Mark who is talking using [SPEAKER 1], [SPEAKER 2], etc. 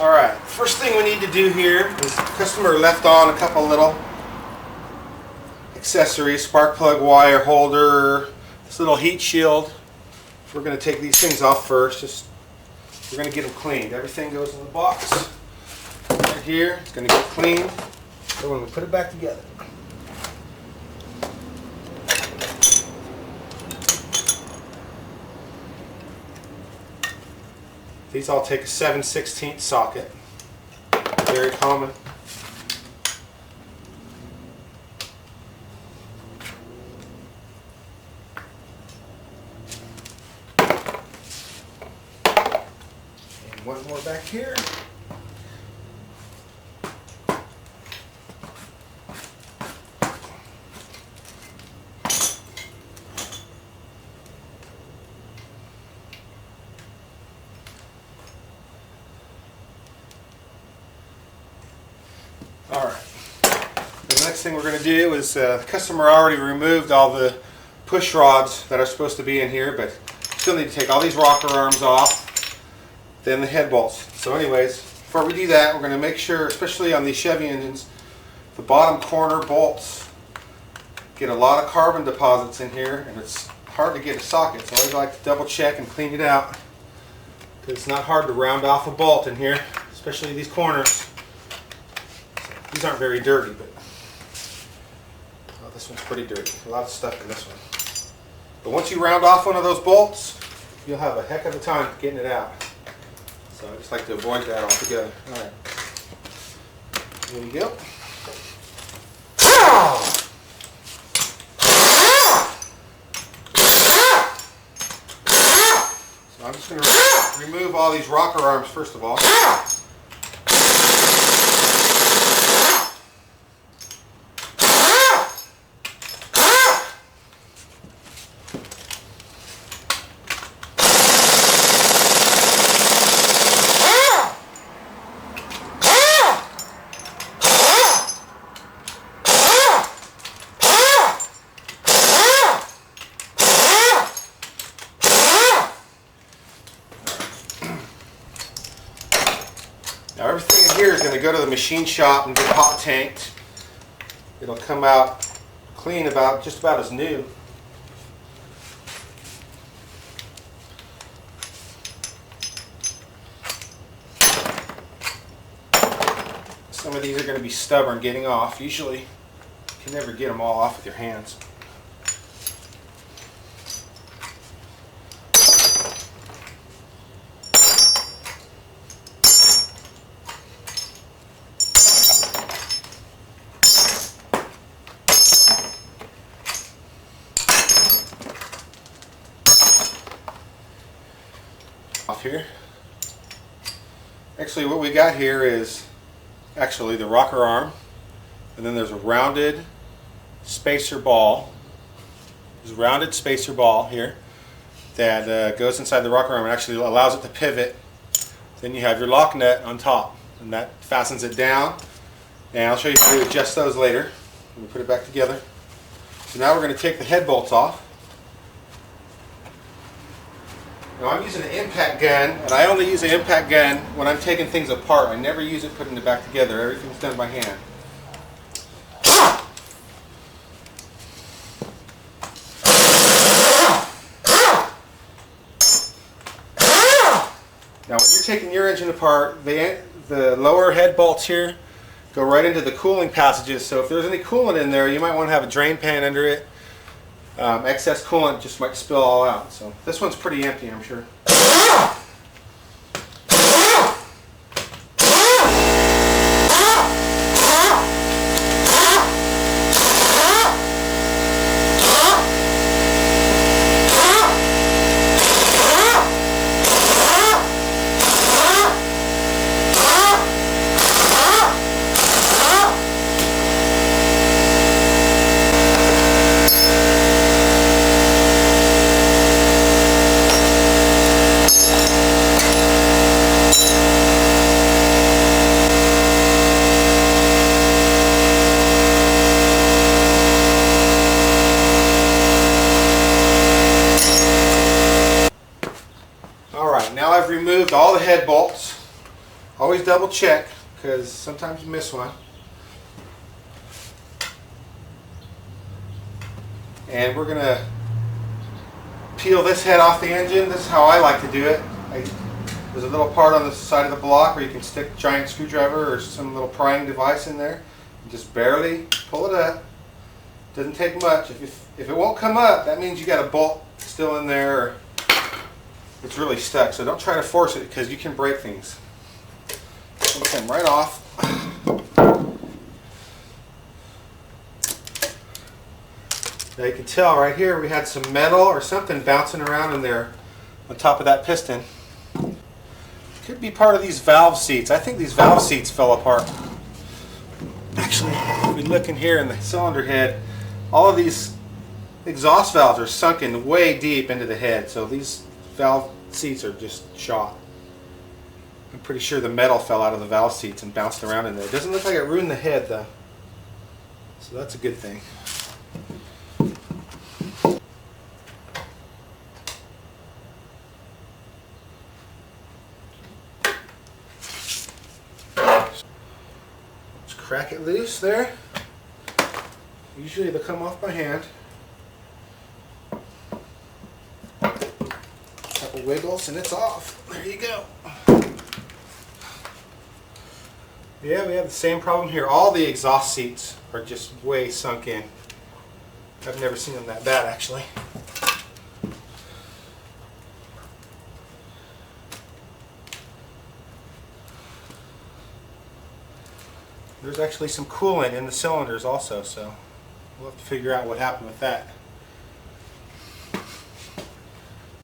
[SPEAKER 1] Alright, first thing we need to do here is the customer left on a couple little accessories, spark plug wire holder, this little heat shield. We're going to take these things off first. We're going to get them cleaned. Everything goes in the box right here. It's going to get cleaned. So when we put it back together. These all take a 7/16 socket. Very common. And one more back here. Alright, the next thing we're going to do is the customer already removed all the push rods that are supposed to be in here, but still need to take all these rocker arms off, then the head bolts. So anyways, before we do that, we're going to make sure, especially on these Chevy engines, the bottom corner bolts get a lot of carbon deposits in here, and it's hard to get a socket, so I always like to double check and clean it out, because it's not hard to round off a bolt in here, especially these corners. These aren't very dirty, but oh, this one's pretty dirty. A lot of stuff in this one. But once you round off one of those bolts, you'll have a heck of a time getting it out. So I just like to avoid that altogether. All right. There you go. So I'm just going to remove all these rocker arms first of all. Now everything in here is going to go to the machine shop and get hot tanked. It'll come out clean, just about as new. Some of these are going to be stubborn getting off. Usually you can never get them all off with your hands. Off here. Actually what we got here is actually the rocker arm, and then there's a rounded spacer ball. There's a rounded spacer ball here that goes inside the rocker arm and actually allows it to pivot. Then you have your lock nut on top, and that fastens it down, and I'll show you how to adjust those later when we put it back together. So now we're going to take the head bolts off. Now I'm using an impact gun, and I only use an impact gun when I'm taking things apart. I never use it putting it back together. Everything's done by hand. Now when you're taking your engine apart, the lower head bolts here go right into the cooling passages, so if there's any coolant in there, you might want to have a drain pan under it. Excess coolant just might spill all out. So this one's pretty empty, I'm sure. Now I've removed all the head bolts Always double check because sometimes you miss one. And we're going to peel this head off the engine. This is how I like to do it. There's a little part on the side of the block where you can stick a giant screwdriver or some little prying device in there. And just barely pull it up. Doesn't take much. If it won't come up, that means you got a bolt still in there, or it's really stuck. So don't try to force it because you can break things. It'll come right off. Now you can tell right here we had some metal or something bouncing around in there on top of that piston. Could be part of these valve seats. I think these valve seats fell apart. Actually, if we look in here in the cylinder head, all of these exhaust valves are sunken way deep into the head, so these valve seats are just shot. I'm pretty sure the metal fell out of the valve seats and bounced around in there. It doesn't look like it ruined the head though, so that's a good thing. Let's crack it loose there. Usually they come off by hand. Couple wiggles and it's off. There you go. Yeah, we have the same problem here. All the exhaust seats are just way sunk in. I've never seen them that bad actually. There's actually some coolant in the cylinders also, so we'll have to figure out what happened with that.